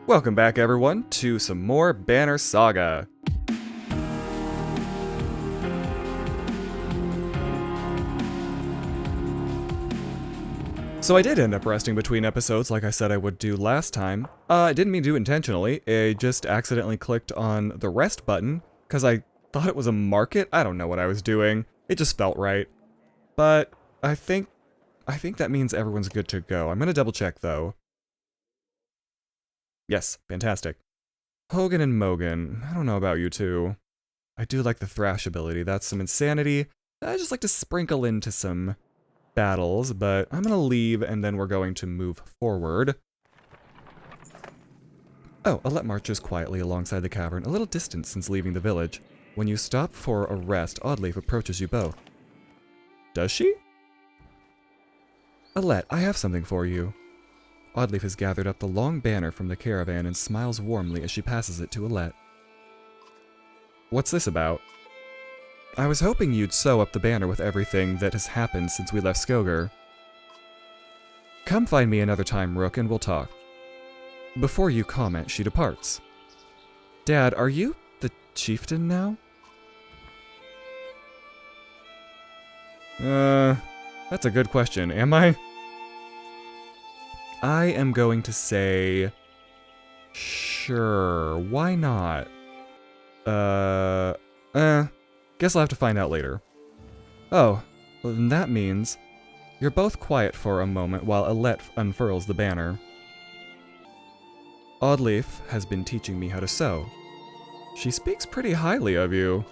Welcome back, everyone, to some more Banner Saga. So I did end up resting between episodes like I said I would do last time. I didn't mean to do it intentionally, I just accidentally clicked on the rest button, because I thought it was a market. I don't know what I was doing. It just felt right. But I think that means everyone's good to go. I'm gonna double check though. Yes, fantastic. Hogan and Mogan. I don't know about you two. I do like the thrash ability. That's some insanity. I just like to sprinkle into some battles, but I'm gonna leave and then we're going to move forward. Oh, Alette marches quietly alongside the cavern, a little distance since leaving the village. When you stop for a rest, Oddleaf approaches you both. Does she? Alette, I have something for you. Oddleaf has gathered up the long banner from the caravan and smiles warmly as she passes it to Alette. What's this about? I was hoping you'd sew up the banner with everything that has happened since we left Skogar. Come find me another time, Rook, and we'll talk. Before you comment, she departs. Dad, are you the chieftain now? That's a good question. Am I? I am going to say... Sure, why not? Guess I'll have to find out later. Oh, well then that means... You're both quiet for a moment while Alette unfurls the banner. Oddleaf has been teaching me how to sew. She speaks pretty highly of you.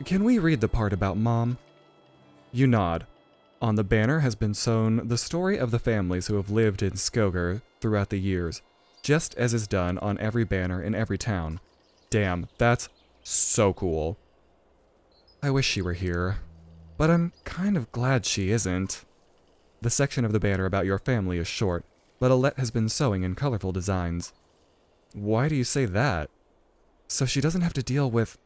Can we read the part about Mom? You nod. On the banner has been sewn the story of the families who have lived in Skogar throughout the years, just as is done on every banner in every town. Damn, that's so cool. I wish she were here, but I'm kind of glad she isn't. The section of the banner about your family is short, but Alette has been sewing in colorful designs. Why do you say that? So she doesn't have to deal with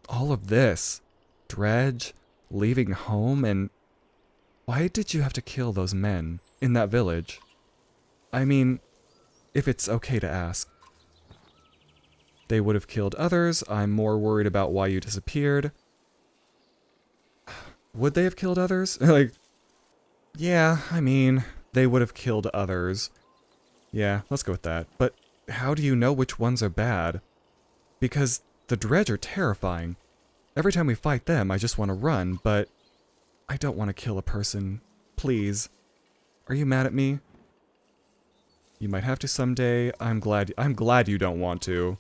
all of this. Dredge, leaving home, and... Why did you have to kill those men in that village? I mean, if it's okay to ask. They would have killed others. I'm more worried about why you disappeared. Would they have killed others? Yeah, I mean, they would have killed others. Yeah, let's go with that. But how do you know which ones are bad? Because the Dredge are terrifying. Every time we fight them, I just want to run, but I don't want to kill a person. Please. Are you mad at me? You might have to someday. I'm glad you don't want to.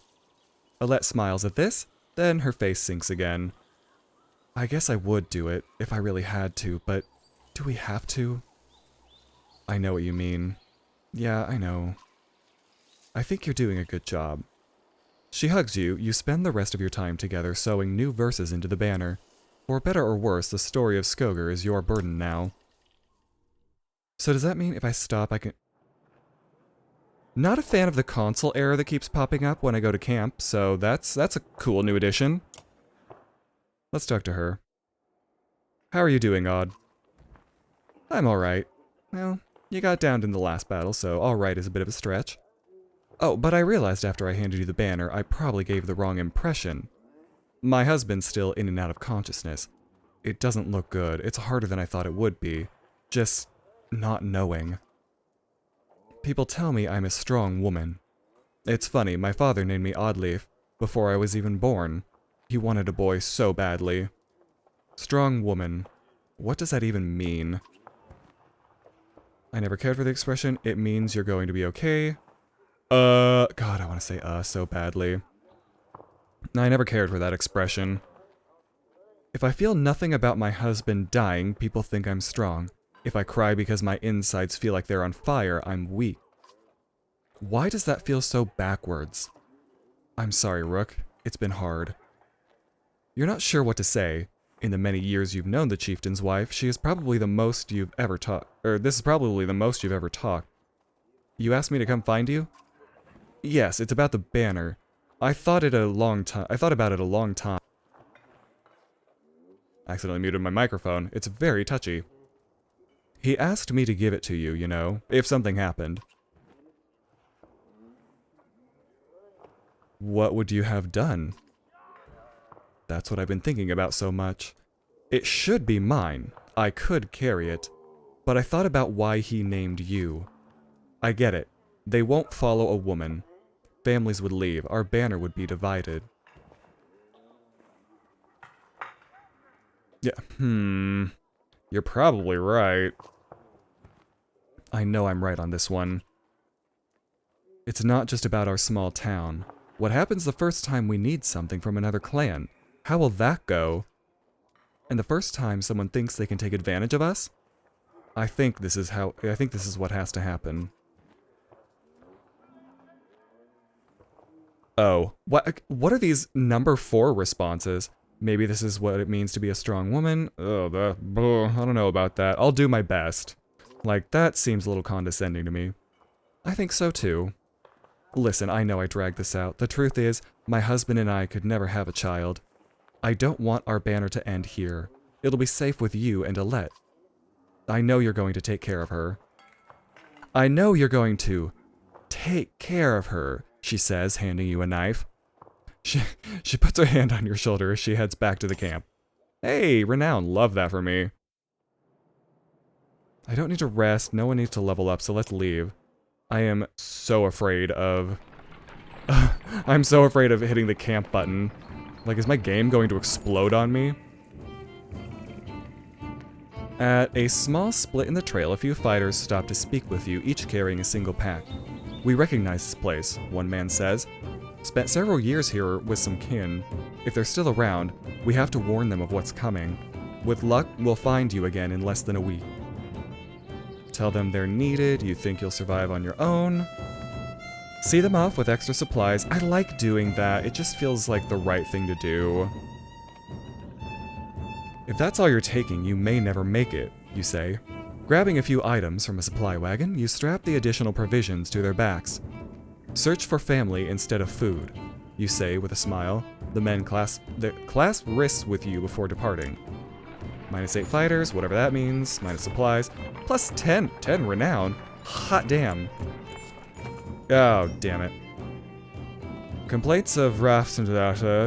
Alette smiles at this, then her face sinks again. I guess I would do it if I really had to, but do we have to? I know what you mean. Yeah, I know. I think you're doing a good job. She hugs you. You spend the rest of your time together sewing new verses into the banner. For better or worse, the story of Skogar is your burden now. So does that mean if I stop I can... Not a fan of the console error that keeps popping up when I go to camp, so that's a cool new addition. Let's talk to her. How are you doing, Odd? I'm alright. Well, you got downed in the last battle, so alright is a bit of a stretch. Oh, but I realized after I handed you the banner, I probably gave the wrong impression. My husband's still in and out of consciousness. It doesn't look good. It's harder than I thought it would be. Just not knowing. People tell me I'm a strong woman. It's funny, my father named me Oddleaf before I was even born. He wanted a boy so badly. Strong woman. What does that even mean? I never cared for the expression. It means you're going to be okay. God, I want to say so badly. I never cared for that expression. If I feel nothing about my husband dying, people think I'm strong. If I cry because my insides feel like they're on fire, I'm weak. Why does that feel so backwards? I'm sorry, Rook. It's been hard. You're not sure what to say. In the many years you've known the chieftain's wife, she is probably the most you've ever talked. Or this is probably the most you've ever talked. You asked me to come find you? Yes, it's about the banner. I thought about it a long time. Accidentally muted my microphone. It's very touchy. He asked me to give it to you, you know, if something happened. What would you have done? That's what I've been thinking about so much. It should be mine. I could carry it. But I thought about why he named you. I get it. They won't follow a woman. Families would leave. Our banner would be divided. Yeah, You're probably right. I know I'm right on this one. It's not just about our small town. What happens the first time we need something from another clan? How will that go? And the first time someone thinks they can take advantage of us? I think this is what has to happen. Oh, what are these number 4 responses? Maybe this is what it means to be a strong woman? Oh, I don't know about that. I'll do my best. Like, that seems a little condescending to me. I think so too. Listen, I know I dragged this out. The truth is, my husband and I could never have a child. I don't want our banner to end here. It'll be safe with you and Alette. I know you're going to take care of her. I know you're going to take care of her, she says, handing you a knife. She puts her hand on your shoulder as she heads back to the camp. Hey, Renown, love that for me. I don't need to rest, no one needs to level up, so let's leave. I am so afraid of... I'm so afraid of hitting the camp button. Like, is my game going to explode on me? At a small split in the trail, a few fighters stop to speak with you, each carrying a single pack. We recognize this place, one man says. Spent several years here with some kin. If they're still around, we have to warn them of what's coming. With luck, we'll find you again in less than a week. Tell them they're needed, you think you'll survive on your own. See them off with extra supplies. I like doing that, it just feels like the right thing to do. If that's all you're taking, you may never make it, you say. Grabbing a few items from a supply wagon, you strap the additional provisions to their backs. Search for family instead of food, you say with a smile. The men clasp wrists with you before departing. -8 fighters, whatever that means, minus supplies, plus 10 renown. Hot damn. Oh, damn it. Complaints of rafts and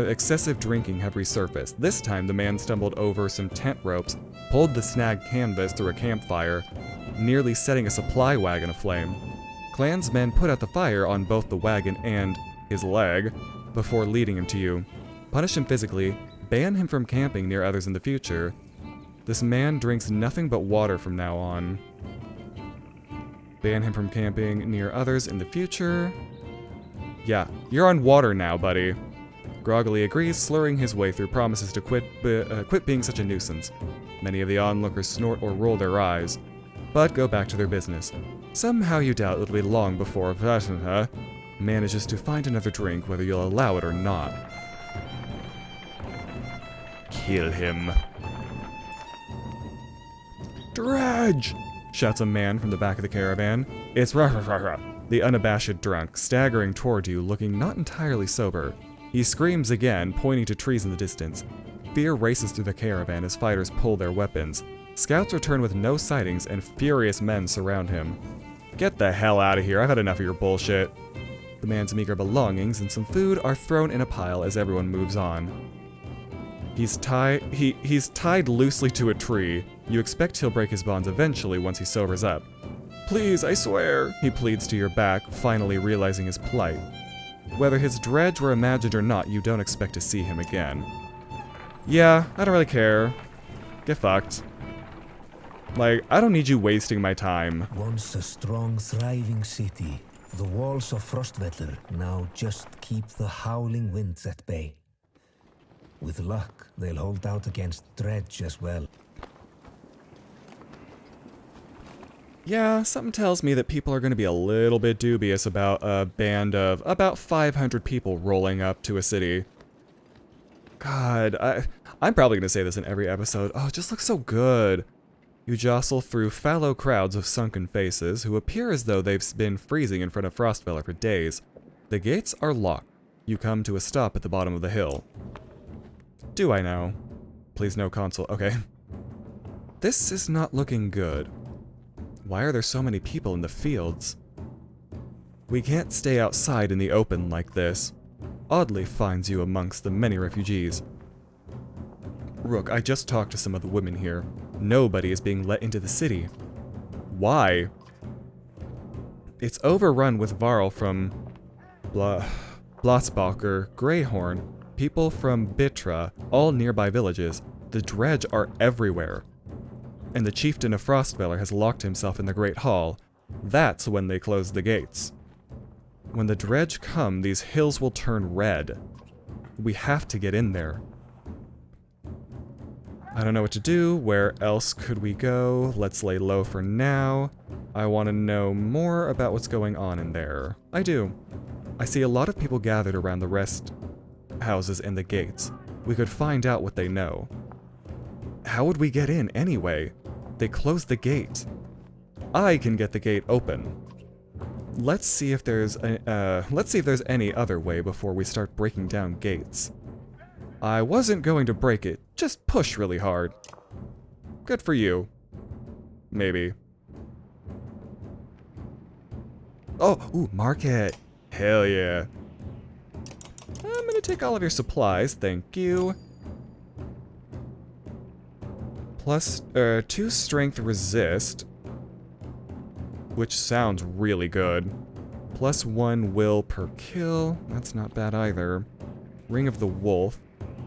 excessive drinking have resurfaced. This time, the man stumbled over some tent ropes, pulled the snagged canvas through a campfire, nearly setting a supply wagon aflame. Clansmen put out the fire on both the wagon and his leg before leading him to you. Punish him physically, ban him from camping near others in the future. This man drinks nothing but water from now on. Ban him from camping near others in the future. Yeah, you're on water now, buddy. Groggily agrees, slurring his way through promises to quit being such a nuisance. Many of the onlookers snort or roll their eyes, but go back to their business. Somehow you doubt it'll be long before manages to find another drink, whether you'll allow it or not. Kill him. Dredge! Shouts a man from the back of the caravan. It's the unabashed drunk, staggering toward you, looking not entirely sober. He screams again, pointing to trees in the distance. Fear races through the caravan as fighters pull their weapons. Scouts return with no sightings, and furious men surround him. Get the hell out of here, I've had enough of your bullshit. The man's meager belongings and some food are thrown in a pile as everyone moves on. He's tied loosely to a tree. You expect he'll break his bonds eventually once he sobers up. Please, I swear, he pleads to your back, finally realizing his plight. Whether his dredge were imagined or not, you don't expect to see him again. Yeah, I don't really care. Get fucked. Like, I don't need you wasting my time. Once a strong, thriving city, the walls of Frostvellir now just keep the howling winds at bay. With luck, they'll hold out against dredge as well. Yeah, something tells me that people are going to be a little bit dubious about a band of about 500 people rolling up to a city. God, I'm probably going to say this in every episode. Oh, it just looks so good. You jostle through fallow crowds of sunken faces who appear as though they've been freezing in front of Frostvellir for days. The gates are locked. You come to a stop at the bottom of the hill. Do I know? Please no console. Okay. This is not looking good. Why are there so many people in the fields? We can't stay outside in the open like this. oddly finds you amongst the many refugees. Rook, I just talked to some of the women here. Nobody is being let into the city. Why? It's overrun with Varl from Blotzbacher, Greyhorn, people from Bitra, all nearby villages. The dredge are everywhere. And the chieftain of Frostveller has locked himself in the Great Hall. That's when they close the gates. When the dredge come, these hills will turn red. We have to get in there. I don't know what to do. Where else could we go? Let's lay low for now. I want to know more about what's going on in there. I do. I see a lot of people gathered around the rest houses and the gates. We could find out what they know. How would we get in anyway? They closed the gate. I can get the gate open. Let's see if there's any other way before we start breaking down gates. I wasn't going to break it, just push really hard. Good for you. Maybe. Oh, ooh, market. Hell yeah. I'm gonna take all of your supplies, thank you. Plus, 2 strength resist. Which sounds really good. Plus 1 will per kill. That's not bad either. Ring of the Wolf.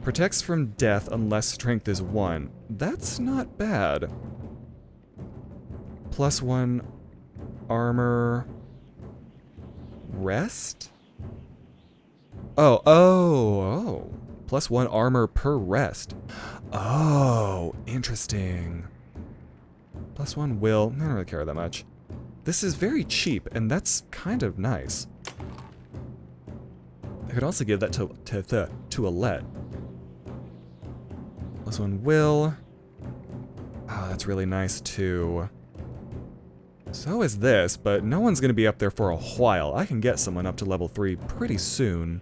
Protects from death unless strength is 1. That's not bad. Plus 1 armor. Rest? Oh. Plus 1 armor per rest. Oh, interesting. Plus 1 will. I don't really care that much. This is very cheap, and that's kind of nice. I could also give that to Alette. Plus 1 will. Oh, that's really nice too. So is this, but no one's gonna be up there for a while. I can get someone up to level 3 pretty soon.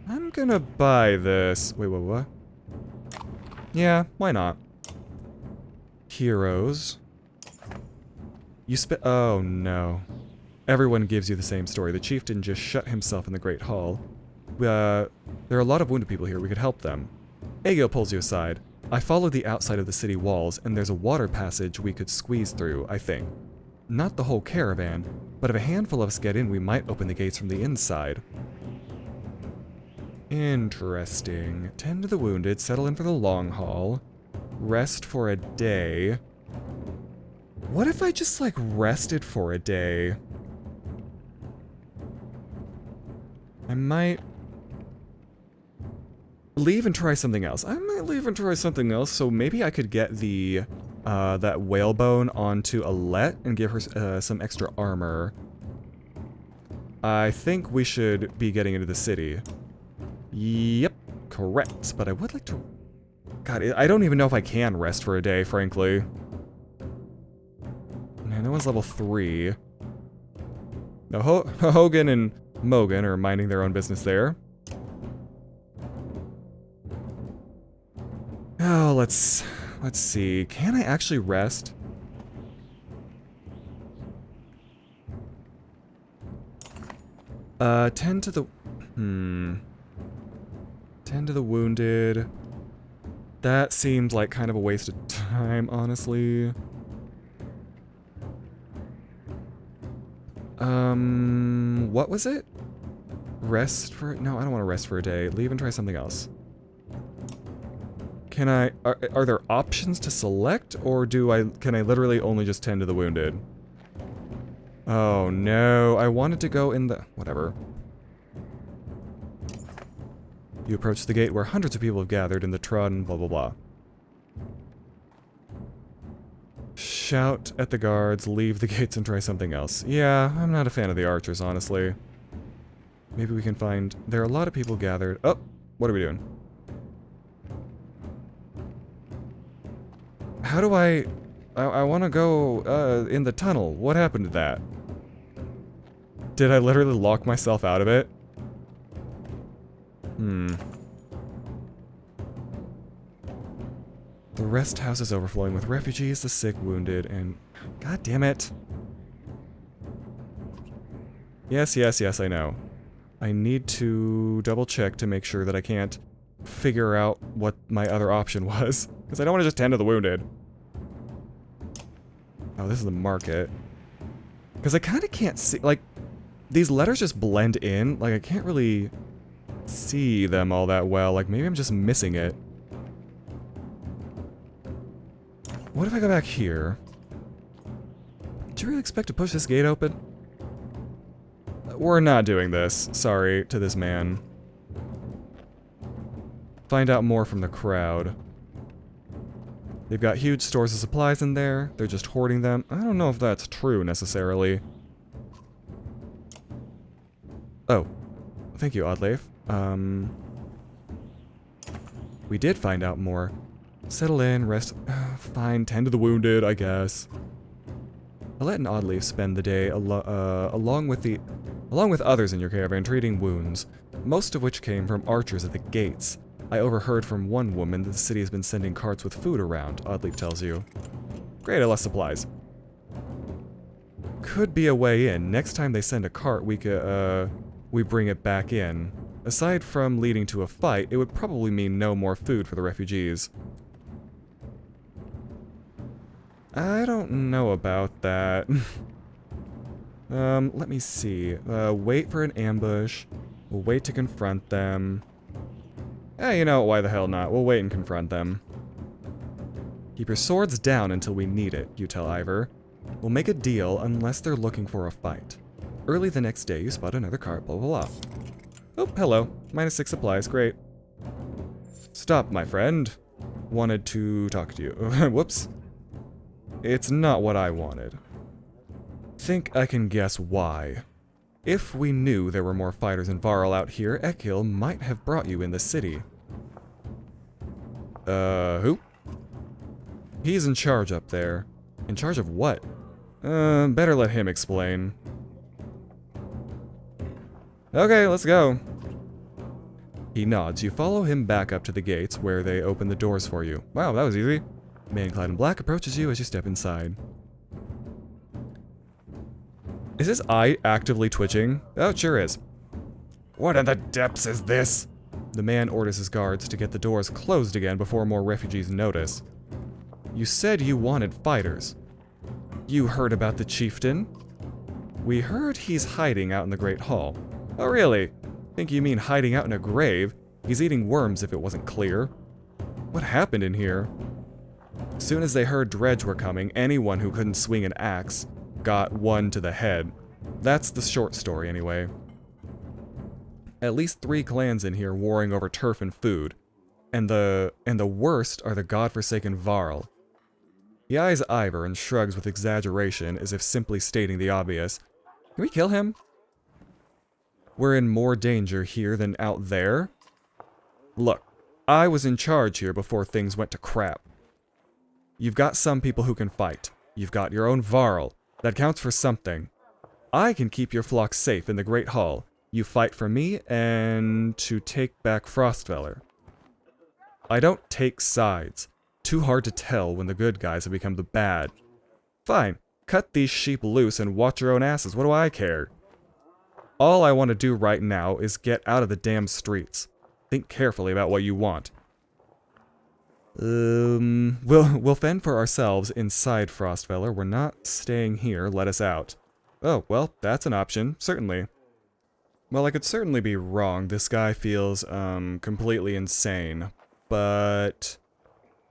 I'm gonna buy this. Wait, what? Yeah, why not? Heroes. You oh no. Everyone gives you the same story. The chieftain just shut himself in the Great Hall. There are a lot of wounded people here. We could help them. Aegil pulls you aside. I follow the outside of the city walls, and there's a water passage we could squeeze through, I think. Not the whole caravan, but if a handful of us get in, we might open the gates from the inside. Interesting. Tend to the wounded, settle in for the long haul. Rest for a day. What if I just, like, rested for a day? I might leave and try something else. So maybe I could get the, that whalebone onto Alette and give her, some extra armor. I think we should be getting into the city. Yep, correct. But I would like to... God, I don't even know if I can rest for a day, frankly. Man, no one's level 3. Now, Hogan and Mogan are minding their own business there. Oh, let's see. Can I actually rest? Tend to the... Tend to the wounded. That seems like kind of a waste of time, honestly. What was it? Rest for... No, I don't want to rest for a day. Leave and try something else. Can I... Are there options to select, or can I literally only just tend to the wounded? Oh no, I wanted to go in the... Whatever. You approach the gate where hundreds of people have gathered in the trodden blah blah blah. Shout at the guards, leave the gates and try something else. Yeah, I'm not a fan of the archers, honestly. Maybe we can find... There are a lot of people gathered. Oh, what are we doing? How do I want to go in the tunnel. What happened to that? Did I literally lock myself out of it? The rest house is overflowing with refugees, the sick, wounded, and... God damn it. Yes, I know. I need to double check to make sure that I can't figure out what my other option was. Because I don't want to just tend to the wounded. Oh, this is the market. Because I kind of can't see, like, these letters just blend in. Like, I can't really see them all that well. Like, maybe I'm just missing it. What if I go back here? Did you really expect to push this gate open? We're not doing this. Sorry to this man. Find out more from the crowd. They've got huge stores of supplies in there. They're just hoarding them. I don't know if that's true, necessarily. Oh. Thank you, Oddleif. We did find out more. Settle in, rest... fine, tend to the wounded, I guess. Alette and Oddleif spend the day along with others in your caravan treating wounds, most of which came from archers at the gates. I overheard from one woman that the city has been sending carts with food around, Oddleif tells you. Great, less supplies. Could be a way in. Next time they send a cart, we bring it back in. Aside from leading to a fight, it would probably mean no more food for the refugees. I don't know about that. Let me see. Wait for an ambush. We'll wait to confront them. You know, why the hell not? We'll wait and confront them. Keep your swords down until we need it, you tell Ivor. We'll make a deal unless they're looking for a fight. Early the next day, you spot another cart, blah, blah, blah. Oh, hello. -6 supplies, great. Stop, my friend. Wanted to talk to you. Whoops. It's not what I wanted. Think I can guess why. If we knew there were more fighters in Varl out here, Ekil might have brought you in the city. Who? He's in charge up there. In charge of what? Better let him explain. Okay, let's go. He nods. You follow him back up to the gates, where they open the doors for you. Wow, that was easy. Man clad in black approaches you as you step inside. Is his eye actively twitching? Oh, it sure is. What in the depths is this? The man orders his guards to get the doors closed again before more refugees notice. You said you wanted fighters. You heard about the chieftain? We heard he's hiding out in the Great Hall. Oh, really? Think you mean hiding out in a grave? He's eating worms if it wasn't clear. What happened in here? As soon as they heard Dredge were coming, anyone who couldn't swing an axe got one to the head. That's the short story, anyway. At least 3 clans in here warring over turf and food. And the worst are the godforsaken Varl. He eyes Ivor and shrugs with exaggeration as if simply stating the obvious. Can we kill him? We're in more danger here than out there? Look, I was in charge here before things went to crap. You've got some people who can fight. You've got your own Varl. That counts for something. I can keep your flock safe in the Great Hall. You fight for me and to take back Frostfeller. I don't take sides. Too hard to tell when the good guys have become the bad. Fine, cut these sheep loose and watch your own asses. What do I care? All I want to do right now is get out of the damn streets. Think carefully about what you want. We'll fend for ourselves inside Frostfeller. We're not staying here. Let us out. Oh, well, that's an option. Certainly. Well, I could certainly be wrong. This guy feels, completely insane. But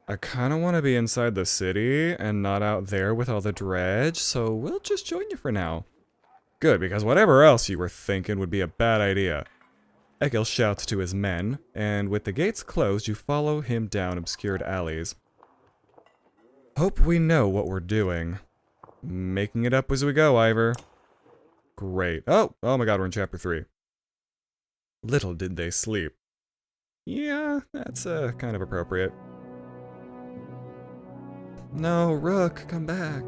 I kind of want to be inside the city and not out there with all the dredge, so we'll just join you for now. Good, because whatever else you were thinking would be a bad idea. Ekil shouts to his men, and with the gates closed, you follow him down obscured alleys. Hope we know what we're doing. Making it up as we go, Ivor. Great. Oh my god, we're in chapter 3. Little did they sleep. Yeah, that's kind of appropriate. No, Rook, come back.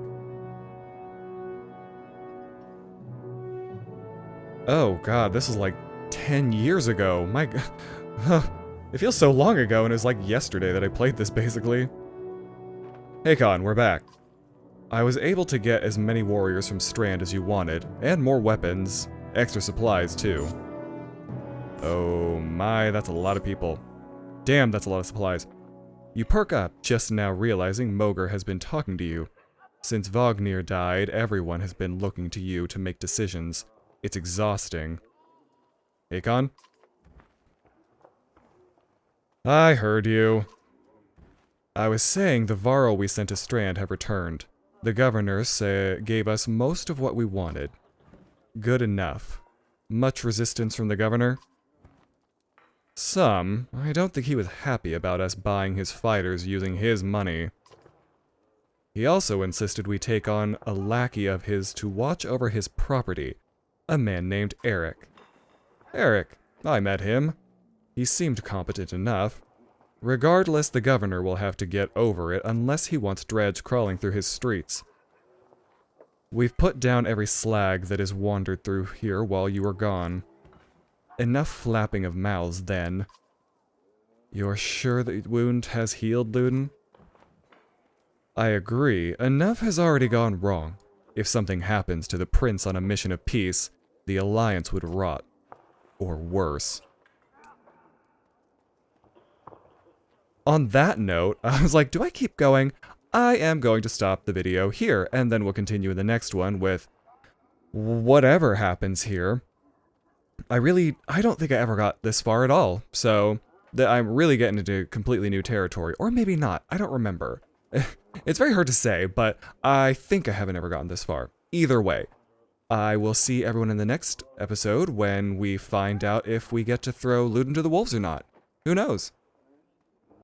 Oh god, this is like 10 years ago. My god. It feels so long ago, and it was like yesterday that I played this, basically. Hey Con, we're back. I was able to get as many warriors from Strand as you wanted, and more weapons, extra supplies too. Oh my, that's a lot of people. Damn, that's a lot of supplies. You perk up, just now realizing Mogr has been talking to you. Since Vognir died, everyone has been looking to you to make decisions. It's exhausting. Akon? I heard you. I was saying the Varl we sent to Strand have returned. The governor gave us most of what we wanted. Good enough. Much resistance from the governor? Some. I don't think he was happy about us buying his fighters using his money. He also insisted we take on a lackey of his to watch over his property, a man named Eric. Eric, I met him. He seemed competent enough. Regardless, the governor will have to get over it unless he wants Dredge crawling through his streets. We've put down every slag that has wandered through here while you were gone. Enough flapping of mouths, then. You're sure the wound has healed, Luden? I agree. Enough has already gone wrong. If something happens to the prince on a mission of peace, the alliance would rot. Or worse. On that note, I was like, do I keep going? I am going to stop the video here, and then we'll continue in the next one with whatever happens here. I don't think I ever got this far at all, so I'm really getting into completely new territory. Or maybe not, I don't remember. It's very hard to say, but I think I haven't ever gotten this far. Either way, I will see everyone in the next episode when we find out if we get to throw Luden to the wolves or not. Who knows?